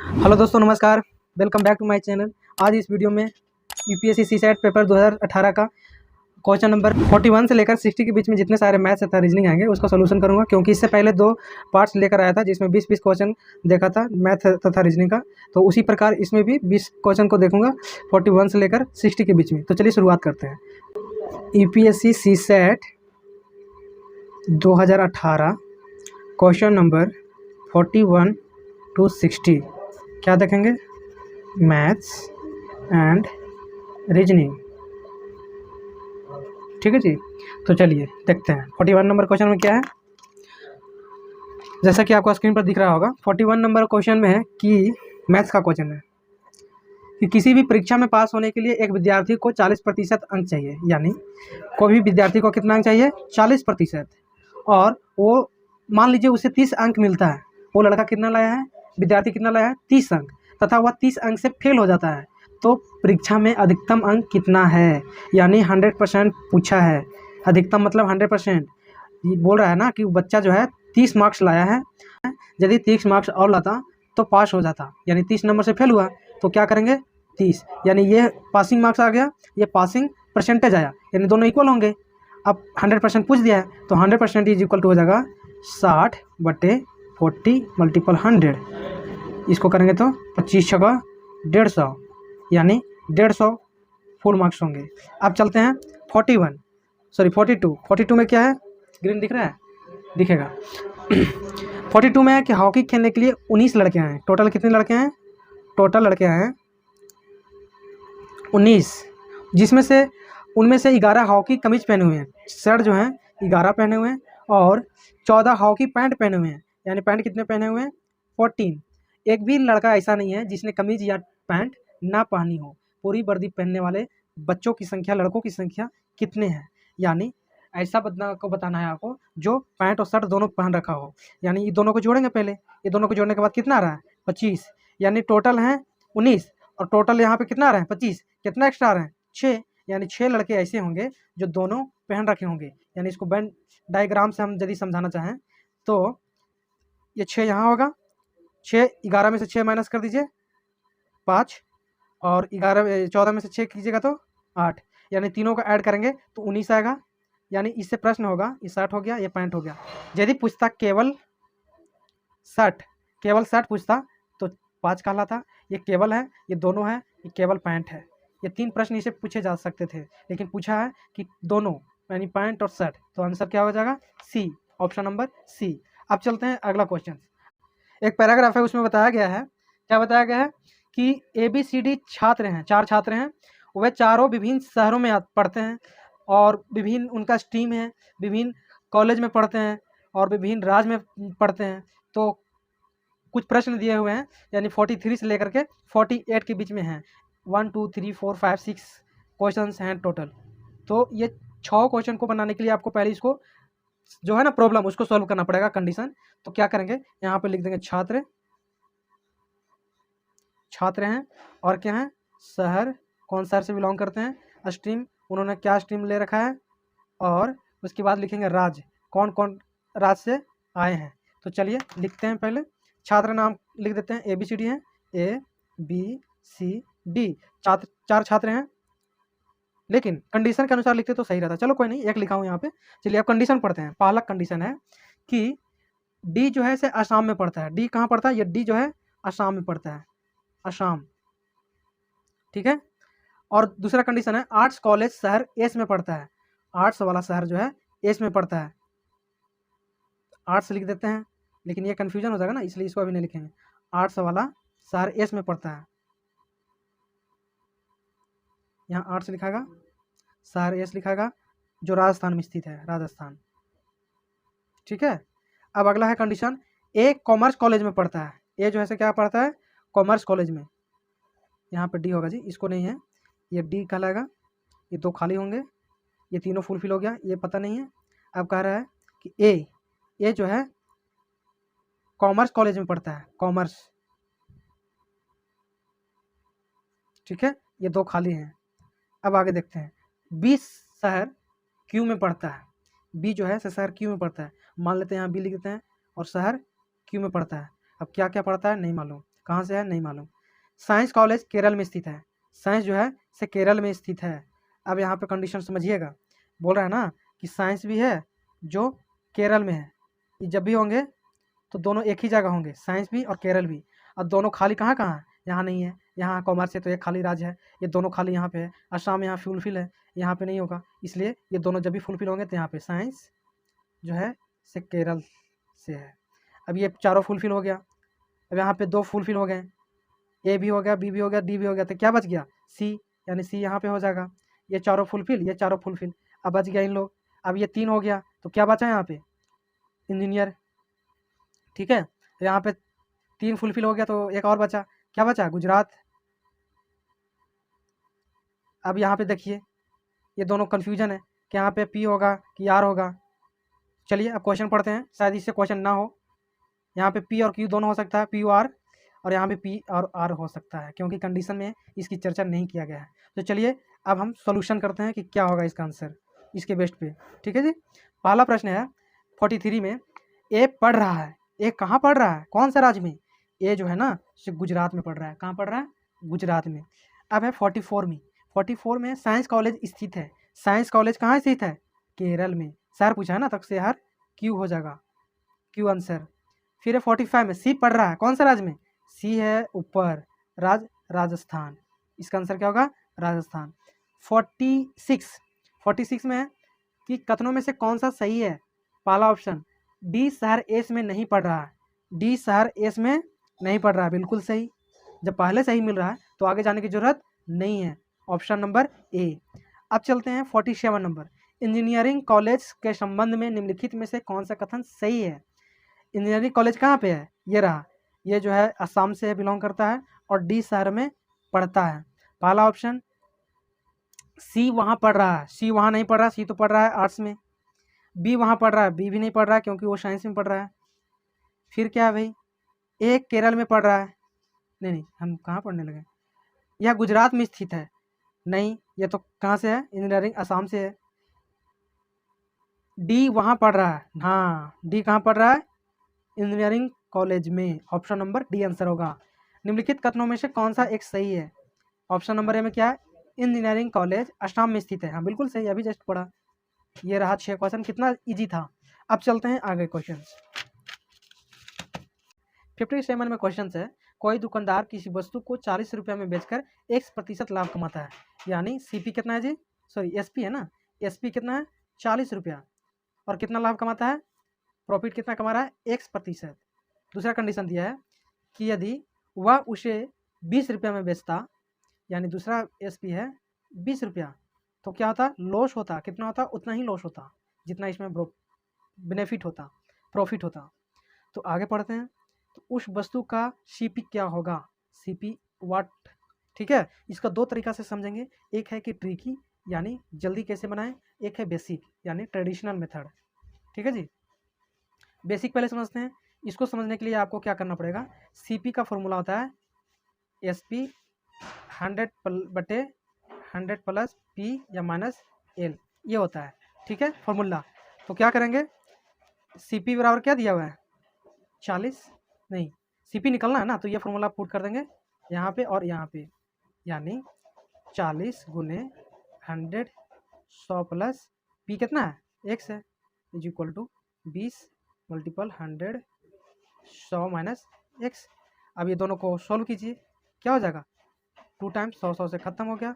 Hello दोस्तों, नमस्कार। Welcome back to my channel. आज इस वीडियो में यूपीएससी सीसैट पेपर 2018 का क्वेश्चन नंबर 41 से लेकर 60 के बीच में जितने सारे मैथ्स तथा रीजनिंग आएंगे उसका सोल्यूशन करूंगा, क्योंकि इससे पहले 2 पार्ट्स लेकर आया था जिसमें 20-20 क्वेश्चन देखा था मैथ तथा रीजनिंग का। तो उसी प्रकार इसमें भी 20 क्वेश्चन को देखूंगा 41 से लेकर 60 के बीच में। तो चलिए शुरुआत करते हैं। UPSC CSAT 2018 question number 41 to 60 क्या देखेंगे? Maths and reasoning. ठीक है जी। तो चलिए देखते हैं 41 नंबर क्वेश्चन में क्या है। जैसा कि आपको स्क्रीन पर दिख रहा होगा, 41 नंबर क्वेश्चन में है कि मैथ्स का क्वेश्चन है कि किसी भी परीक्षा में पास होने के लिए एक विद्यार्थी को 40% अंक चाहिए। यानी कोई भी विद्यार्थी को कितना अंक चाहिए? 40%। और वो मान लीजिए उसे 30 अंक मिलता है। वो लड़का कितना लाया है? विद्यार्थी कितना लाया है? 30 अंक। तथा वह 30 अंक से फेल हो जाता है, तो परीक्षा में अधिकतम अंक कितना है? यानी 100% पूछा है। अधिकतम मतलब 100%। ये बोल रहा है ना कि बच्चा जो है 30 मार्क्स लाया है। यदि 30 मार्क्स और लाता तो पास हो जाता। यानी 30 नंबर से फेल हुआ तो क्या करेंगे? 30, यानी ये पासिंग मार्क्स आ गया, ये पासिंग परसेंटेज आया, यानी दोनों इक्वल होंगे। अब 100% पूछ दिया है तो 100% इज इक्वल टू हो जाएगा 60/40 मल्टीपल 100। इसको करेंगे तो 25 छका 150, यानी 150 फुल मार्क्स होंगे। अब चलते हैं 42 में क्या है? ग्रीन दिख रहा है? दिखेगा। 42 में है कि हॉकी खेलने के लिए 19 लड़के हैं। टोटल कितने लड़के हैं? टोटल लड़के हैं 19, जिसमें से उनमें से 11 हॉकी कमीज पहने हुए हैं, शर्ट जो हैं 11 पहने हुए हैं, और 14 हॉकी पैंट पहने हुए हैं। यानी पैंट कितने पहने हुए हैं? 14। एक भी लड़का ऐसा नहीं है जिसने कमीज या पैंट ना पहनी हो। पूरी वर्दी पहनने वाले बच्चों की संख्या, लड़कों की संख्या कितने हैं? यानी ऐसा बताना है आपको जो पैंट और शर्ट दोनों पहन रखा हो। यानी ये दोनों को जोड़ेंगे पहले। ये दोनों को जोड़ने के बाद कितना आ रहा है? 25। यानी टोटल हैं 19 और टोटल यहाँ पे कितना आ रहा है? 25। कितना एक्स्ट्रा आ रहा है? 6। यानी 6 लड़के ऐसे होंगे जो दोनों पहन रखे होंगे। यानी इसको वेन डायग्राम से हम यदि समझाना चाहें तो ये 6 यहाँ होगा। 6, 11 में से 6 माइनस कर दीजिए 5, और 14 में से 6 कीजिएगा तो 8। यानी तीनों का ऐड करेंगे तो 19 आएगा। यानी इससे प्रश्न होगा, ये शर्ट हो गया, ये पैंट हो गया। यदि पूछता केवल शर्ट पूछता तो 5 कहलाता। ये केवल है, ये दोनों है, ये केवल पैंट है। ये 3 प्रश्न इसे पूछे जा सकते थे, लेकिन पूछा है कि दोनों, यानी पैंट और शर्ट। तो आंसर क्या हो जाएगा? सी, ऑप्शन नंबर सी। अब चलते हैं अगला क्वेश्चन। एक पैराग्राफ है, उसमें बताया गया है, क्या बताया गया है कि ABCD छात्र हैं, 4 छात्र हैं। वह चारों विभिन्न शहरों में पढ़ते हैं और विभिन्न उनका स्ट्रीम है, विभिन्न कॉलेज में पढ़ते हैं और विभिन्न राज्य में पढ़ते हैं। तो कुछ प्रश्न दिए हुए हैं, यानी 43 से लेकर के 48 के बीच में हैं। 1 2 3 4 5 6 क्वेश्चन हैं टोटल। तो ये 6 क्वेश्चन को बनाने के लिए आपको पहले इसको जो है ना प्रॉब्लम, उसको सॉल्व करना पड़ेगा, कंडीशन। तो क्या करेंगे? यहाँ पे लिख देंगे छात्र हैं, और क्या है? शहर, कौन शहर से बिलोंग करते हैं, स्ट्रीम, उन्होंने क्या स्ट्रीम ले रखा है, और उसके बाद लिखेंगे राज्य, कौन कौन राज्य से आए हैं। तो चलिए लिखते हैं। पहले छात्र नाम लिख देते हैं, ABCD हैं, ABCD, 4 छात्र हैं। लेकिन कंडीशन के अनुसार लिखते तो सही रहता। चलो कोई नहीं, एक लिखा हूँ यहाँ पे। चलिए अब कंडीशन पढ़ते हैं। पहला कंडीशन है कि डी जो है से असम में पढ़ता है। डी कहाँ पढ़ता है? ये डी जो है असम में पढ़ता है, असम। ठीक है। और दूसरा कंडीशन है आर्ट्स कॉलेज शहर एस में पढ़ता है। आर्ट्स वाला शहर जो है एस में पढ़ता है। आर्ट्स लिख देते हैं, लेकिन ये कन्फ्यूजन हो जाएगा ना, इसलिए इसको अभी नहीं लिखेंगे। आर्ट्स वाला शहर एस में पढ़ता है। यहाँ आर्ट्स लिखाएगा, शहर एस लिखाएगा, जो राजस्थान में स्थित है, राजस्थान। ठीक है। अब अगला है कंडीशन, ए कॉमर्स कॉलेज में पढ़ता है। ए जो है से क्या पढ़ता है? कॉमर्स कॉलेज में। यहाँ पे डी होगा जी, इसको नहीं है, ये डी कहलाएगा। ये 2 खाली होंगे, ये तीनों फुलफिल हो गया, ये पता नहीं है। अब कह रहा है कि ए जो है कॉमर्स कॉलेज में पढ़ता है, कॉमर्स। ठीक है, ये 2 खाली हैं। अब आगे देखते हैं, बी शहर क्यू में पढ़ता है। बी जो है शहर क्यू में पढ़ता है, मान लेते हैं यहाँ बी लिख देते हैं, और शहर क्यू में पढ़ता है। अब क्या क्या पढ़ता है नहीं मालूम। कहाँ से है नहीं मालूम। साइंस कॉलेज केरल में स्थित है, साइंस जो है से केरल में स्थित है। अब यहाँ पे कंडीशन समझिएगा, बोल रहा है ना कि साइंस भी है जो केरल में है, ये जब भी होंगे तो दोनों एक ही जगह होंगे, साइंस भी और केरल भी। और दोनों खाली कहाँ कहाँ है, यहाँ नहीं है, यहाँ कॉमर्स है तो एक खाली राज्य है, ये दोनों खाली यहाँ पे है। असम यहाँ फुलफिल है, यहाँ पे नहीं होगा, इसलिए ये दोनों जब भी फुलफिल होंगे तो यहाँ पे साइंस जो है से केरल से है। अब ये चारों फुलफिल हो गया, अब यहाँ पे 2 फुलफिल हो गए, ए भी हो गया, बी भी हो गया, डी भी हो गया, तो क्या बच गया सी, यानी सी यहाँ पे हो जाएगा। ये चारों फुलफिल, ये चारों फुलफिल, अब बच गया इन लोग। अब ये 3 हो गया तो क्या बचा यहाँ पे इंजीनियर, ठीक है। यहाँ पे 3 फुलफिल हो गया तो एक और बचा, क्या बचा गुजरात। अब यहाँ पे देखिए ये दोनों कन्फ्यूजन है कि यहाँ पे पी होगा कि आर होगा। चलिए अब क्वेश्चन पढ़ते हैं, शायद इससे क्वेश्चन ना हो। यहाँ पे पी और क्यू दोनों हो सकता है, पी यू आर, और यहाँ पे पी और आर हो सकता है, क्योंकि कंडीशन में इसकी चर्चा नहीं किया गया है। तो चलिए अब हम सॉल्यूशन करते हैं कि क्या होगा इसका आंसर इसके बेस्ट पे, ठीक है जी। पहला प्रश्न है 43 में, ए पढ़ रहा है, ए कहाँ पढ़ रहा है, कौन सा राज्य में, ए जो है ना गुजरात में पढ़ रहा है। कहाँ पढ़ रहा है, गुजरात में। अब है 44 में, 44 में साइंस कॉलेज स्थित है, साइंस कॉलेज कहाँ स्थित है, केरल में। सर पूछा है ना, तक से हर क्यू हो जाएगा, क्यू आंसर। फिर है 45 में, सी पढ़ रहा है, कौन सा राज्य में, सी है ऊपर, राजस्थान, इसका आंसर क्या होगा राजस्थान। 46 में है कि कथनों में से कौन सा सही है, पहला ऑप्शन डी शहर एस में नहीं पढ़ रहा है, डी शहर एस में नहीं पढ़ रहा है, बिल्कुल सही। जब पहले सही मिल रहा है तो आगे जाने की जरूरत नहीं है, ऑप्शन नंबर ए। अब चलते हैं 47 नंबर, इंजीनियरिंग कॉलेज के संबंध में निम्नलिखित में से कौन सा कथन सही है। इंजीनियरिंग कॉलेज कहाँ पे है, ये रहा, ये जो है असम से बिलोंग करता है और डी शहर में पढ़ता है। पहला ऑप्शन सी वहाँ पढ़ रहा है, सी वहाँ नहीं पढ़ रहा, सी तो पढ़ रहा है आर्ट्स में। बी वहाँ पढ़ रहा है, बी भी नहीं पढ़ रहा है क्योंकि वो साइंस में पढ़ रहा है। फिर क्या है भाई, ए केरल में पढ़ रहा है, नहीं नहीं हम कहाँ पढ़ने लगे, यह गुजरात में स्थित है, नहीं ये तो कहाँ से है, इंजीनियरिंग असम से है। डी वहाँ पढ़ रहा है, हाँ डी कहाँ पढ़ रहा है, इंजीनियरिंग कॉलेज में, ऑप्शन नंबर डी आंसर होगा। निम्नलिखित कथनों में से कौन सा एक सही है, ऑप्शन नंबर ए में क्या है, इंजीनियरिंग कॉलेज असम में स्थित है, हाँ बिल्कुल सही, अभी जस्ट पढ़ा। ये रहा 6 क्वेश्चन, कितना इजी था। अब चलते हैं आगे क्वेश्चन। 57 में क्वेश्चन है, कोई दुकानदार किसी वस्तु को 40 रुपये में बेचकर 1% लाभ कमाता है, यानी सीपी कितना है जी, सॉरी एसपी है ना, एसपी कितना है 40 रुपया, और कितना लाभ कमाता है, प्रॉफिट कितना कमा रहा है 1%। दूसरा कंडीशन दिया है कि यदि वह उसे 20 रुपये में बेचता, यानी दूसरा एसपी है 20 रुपया, तो क्या होता, लॉस होता, कितना होता, उतना ही लॉस होता जितना इसमें बेनिफिट होता, प्रॉफिट होता। तो आगे पढ़ते हैं, तो उस वस्तु का सीपी क्या होगा, सीपी वाट, ठीक है। इसका 2 तरीका से समझेंगे, एक है कि ट्रिकी यानी जल्दी कैसे बनाएं, एक है बेसिक यानी ट्रेडिशनल मेथड, ठीक है जी। बेसिक पहले समझते हैं, इसको समझने के लिए आपको क्या करना पड़ेगा, सीपी का फॉर्मूला होता है एसपी 100/100 प्लस पी या माइनस एल, ये होता है, ठीक है फॉर्मूला। तो क्या करेंगे, सीपी बराबर क्या दिया हुआ है 40, नहीं सीपी निकलना है ना, तो ये फॉर्मूला पुट कर देंगे यहाँ पे और यहाँ पे, यानी 40 गुने 100 100 प्लस पी कितना है x है, is equal to 20 multiple 100 100 minus x. अब ये दोनों को सॉल्व कीजिए, क्या हो जाएगा, 2 टाइम्स 100 100 से ख़त्म हो गया,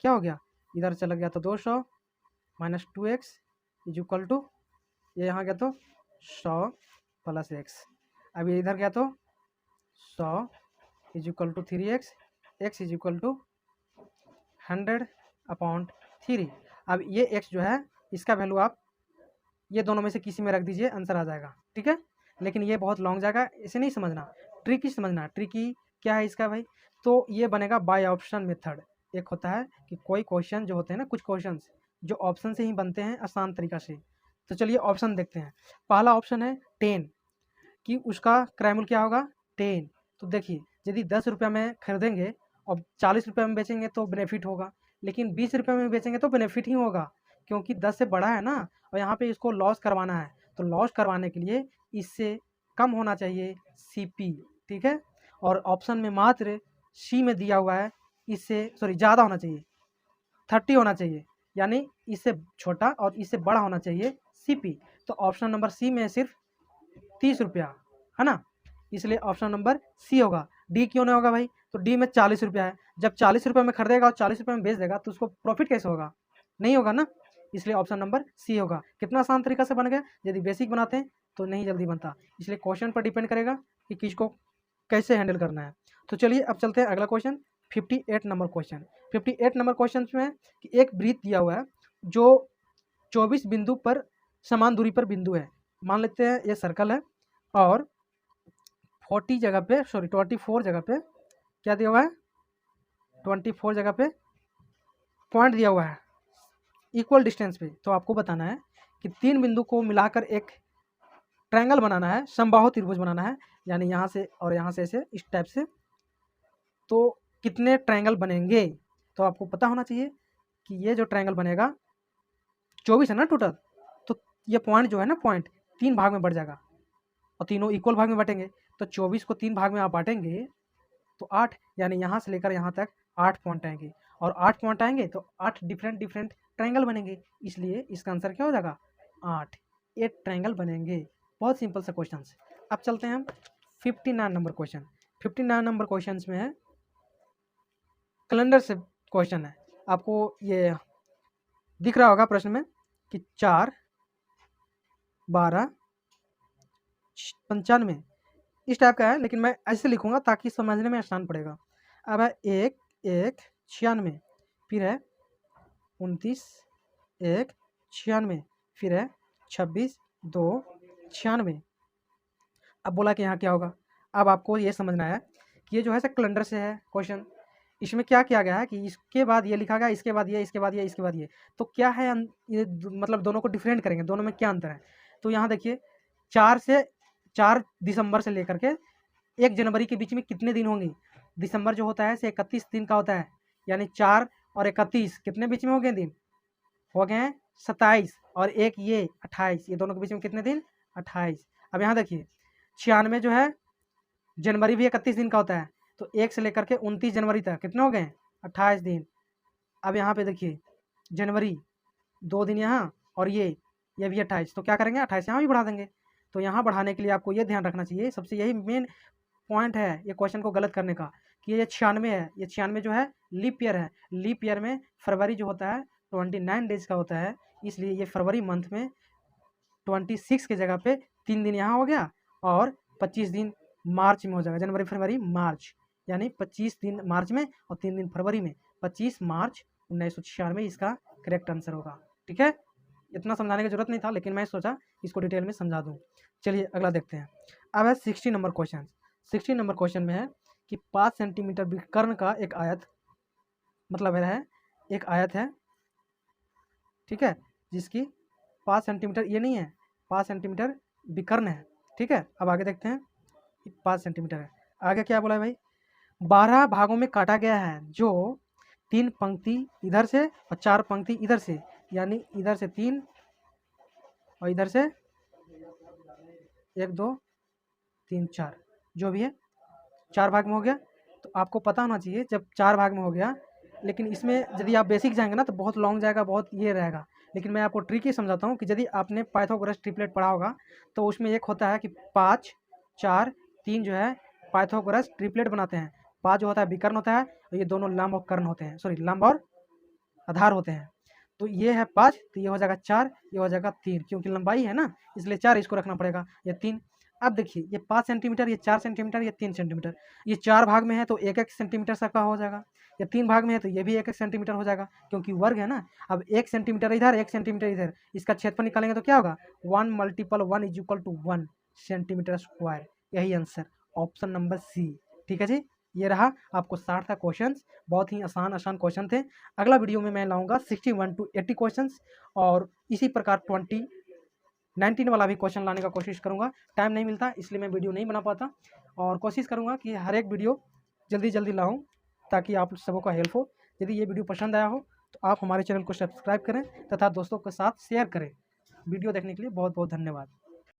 क्या हो गया, इधर चला गया तो 200 minus 2x is equal to, ये यहाँ गया तो 100 प्लस x, अब ये इधर गया तो 100 is equal to 3x, x is equal to 100/3। अब ये x जो है इसका वैल्यू आप ये दोनों में से किसी में रख दीजिए, आंसर आ जाएगा, ठीक है। लेकिन ये बहुत लॉन्ग जाएगा, इसे नहीं समझना, ट्रिकी समझना, ट्रिकी क्या है इसका भाई, तो ये बनेगा बाय ऑप्शन मेथड। एक होता है कि कोई क्वेश्चन जो होते हैं ना, कुछ क्वेश्चन जो ऑप्शन से ही बनते हैं आसान तरीका से। तो चलिए ऑप्शन देखते हैं, पहला ऑप्शन है 10 कि उसका क्रय क्या होगा 10। तो देखिए यदि 10 रुपये में खरीदेंगे और 40 रुपये में बेचेंगे तो बेनिफिट होगा, लेकिन 20 रुपये में बेचेंगे तो बेनिफिट ही होगा, क्योंकि 10 से बड़ा है ना, और यहाँ पे इसको लॉस करवाना है, तो लॉस करवाने के लिए इससे कम होना चाहिए सीपी, ठीक है। और ऑप्शन में मात्र सी में दिया हुआ है इससे ज़्यादा होना चाहिए, 30 होना चाहिए, यानी इससे छोटा और इससे बड़ा होना चाहिए सीपी। तो ऑप्शन नंबर सी में सिर्फ 30 रुपया है ना, इसलिए ऑप्शन नंबर सी होगा। डी क्यों नहीं होगा भाई? तो डी में 40 रुपया है, जब 40 रुपये में खरीदेगा और 40 रुपये में बेच देगा तो उसको प्रॉफिट कैसे होगा? नहीं होगा ना, इसलिए ऑप्शन नंबर सी होगा। कितना आसान तरीका से बन गया, यदि बेसिक बनाते हैं तो नहीं जल्दी बनता, इसलिए क्वेश्चन पर डिपेंड करेगा कि किसको कैसे हैंडल करना है। तो चलिए अब चलते हैं अगला question, 58 number question. 58 number question में है कि एक वृत्त दिया हुआ है जो 24 बिंदु पर समान दूरी पर बिंदु है। मान लेते हैं ये सर्कल है और 24 जगह पे क्या दिया हुआ है, 24 जगह पे पॉइंट दिया हुआ है इक्वल डिस्टेंस पे। तो आपको बताना है कि 3 बिंदु को मिलाकर एक ट्रायंगल बनाना है, समबाहु त्रिभुज बनाना है, यानी यहाँ से और यहाँ से ऐसे इस टाइप से। तो कितने ट्रायंगल बनेंगे? तो आपको पता होना चाहिए कि ये जो ट्रायंगल बनेगा 24 है ना टोटल, तो ये पॉइंट जो है ना, पॉइंट 3 भाग में बढ़ जाएगा और तीनों इक्वल भाग में बांटेंगे। तो 24 को 3 भाग में आप बांटेंगे तो 8, यानी यहाँ से लेकर यहाँ तक 8 पॉइंट आएंगे, और 8 पॉइंट आएंगे तो 8 डिफरेंट ट्रायंगल बनेंगे, इसलिए इसका आंसर क्या हो जाएगा 8 ट्रायंगल बनेंगे। बहुत सिंपल सा क्वेश्चन। अब चलते हैं हम 59 नंबर क्वेश्चन। 59 नंबर क्वेश्चन में है कैलेंडर से क्वेश्चन है। आपको ये दिख रहा होगा प्रश्न में कि 4, 12, 95 इस टाइप का है, लेकिन मैं ऐसे लिखूंगा ताकि समझने में आसान पड़ेगा। अब है 1, 1, 96, फिर है 29, 1, 96, फिर है 26, 2, 96। अब बोला कि यहाँ क्या होगा। अब आपको ये समझना है कि ये जो है कैलेंडर से है क्वेश्चन, इसमें क्या किया गया है कि इसके बाद ये लिखा गया, इसके बाद ये, इसके बाद ये, इसके बाद ये। तो क्या है ये, मतलब दोनों को डिफरेंट करेंगे, दोनों में क्या अंतर है। तो यहाँ देखिए 4 दिसंबर से लेकर के 1 जनवरी के बीच में कितने दिन होंगे। दिसंबर जो होता है से 31 दिन का होता है, यानी 4 और 31 कितने बीच में हो गए दिन, हो गए हैं 27, और एक ये 28, ये दोनों के बीच में कितने दिन 28। अब यहाँ देखिए 96 जो है जनवरी भी 31 दिन का होता है, तो 1 से लेकर के 29 जनवरी तक कितने हो गए 28 दिन। अब यहाँ पे देखिए जनवरी 2 दिन यहाँ, और ये भी 28, तो क्या करेंगे 28 यहाँ भी बढ़ा देंगे। तो यहाँ बढ़ाने के लिए आपको ये ध्यान रखना चाहिए, सबसे यही मेन पॉइंट है ये क्वेश्चन को गलत करने का, कि ये 96 है, ये 96 जो है लीप ईयर है। लीप ईयर में फरवरी जो होता है 29 डेज का होता है, इसलिए ये फरवरी मंथ में 26 की जगह पे 3 दिन यहाँ हो गया और 25 दिन मार्च में हो जाएगा। जनवरी फरवरी मार्च, यानी 25 दिन मार्च में और 3 दिन फरवरी में, 25 मार्च 1996 इसका करेक्ट आंसर होगा। ठीक है, इतना समझाने की जरूरत नहीं था, लेकिन मैं सोचा इसको डिटेल में समझा दूँ। चलिए अगला देखते हैं। अब है 60 नंबर क्वेश्चन। 60 नंबर क्वेश्चन में है कि 5 सेंटीमीटर विकर्ण का एक आयत, मतलब है एक आयत है, ठीक है, जिसकी 5 सेंटीमीटर, ये नहीं है 5 सेंटीमीटर विकर्ण है। ठीक है, अब आगे देखते हैं 5 सेंटीमीटर है। आगे क्या बोला है भाई, 12 भागों में काटा गया है, जो 3 पंक्ति इधर से और 4 पंक्ति इधर से, यानी इधर से 3 और इधर से 1, 2, 3, 4, जो भी है 4 भाग में हो गया। तो आपको पता होना चाहिए जब 4 भाग में हो गया, लेकिन इसमें यदि आप बेसिक जाएंगे ना तो बहुत लॉन्ग जाएगा, बहुत ये रहेगा। लेकिन मैं आपको ट्रिक ही समझाता हूँ कि यदि आपने पाइथागोरस ट्रिपलेट पढ़ा होगा तो उसमें एक होता है कि 5, 4, 3 जो है पाइथागोरस ट्रिपलेट बनाते हैं। 5 जो होता है विकर्ण होता है, और ये दोनों लंब और कर्ण होते हैं, लंब और आधार होते हैं। तो ये है 5, तो ये हो जाएगा 4, ये हो जाएगा 3, क्योंकि लंबाई है ना इसलिए 4 इसको रखना पड़ेगा, ये 3। अब देखिए ये 5 सेंटीमीटर, ये 4 सेंटीमीटर, ये 3 सेंटीमीटर, ये 4 भाग में है तो 1-1 सेंटीमीटर का हो जाएगा। या 3 भाग में है तो ये भी 1-1 सेंटीमीटर हो जाएगा, क्योंकि वर्ग है ना। अब 1 सेंटीमीटर इधर, 1 सेंटीमीटर इधर, इसका क्षेत्रफल निकालेंगे तो क्या होगा 1 × 1 = 1 सेंटीमीटर स्क्वायर। यही आंसर ऑप्शन नंबर सी। ठीक है जी, ये रहा आपको 60 का क्वेश्चन। बहुत ही आसान क्वेश्चन थे। अगला वीडियो में मैं लाऊंगा 61 to 80 क्वेश्चन, और इसी प्रकार 19 वाला भी क्वेश्चन लाने का कोशिश करूंगा। टाइम नहीं मिलता इसलिए मैं वीडियो नहीं बना पाता, और कोशिश करूंगा कि हर एक वीडियो जल्दी लाऊं ताकि आप सबों का हेल्प हो। यदि ये वीडियो पसंद आया हो तो आप हमारे चैनल को सब्सक्राइब करें तथा दोस्तों के साथ शेयर करें। वीडियो देखने के लिए बहुत बहुत धन्यवाद।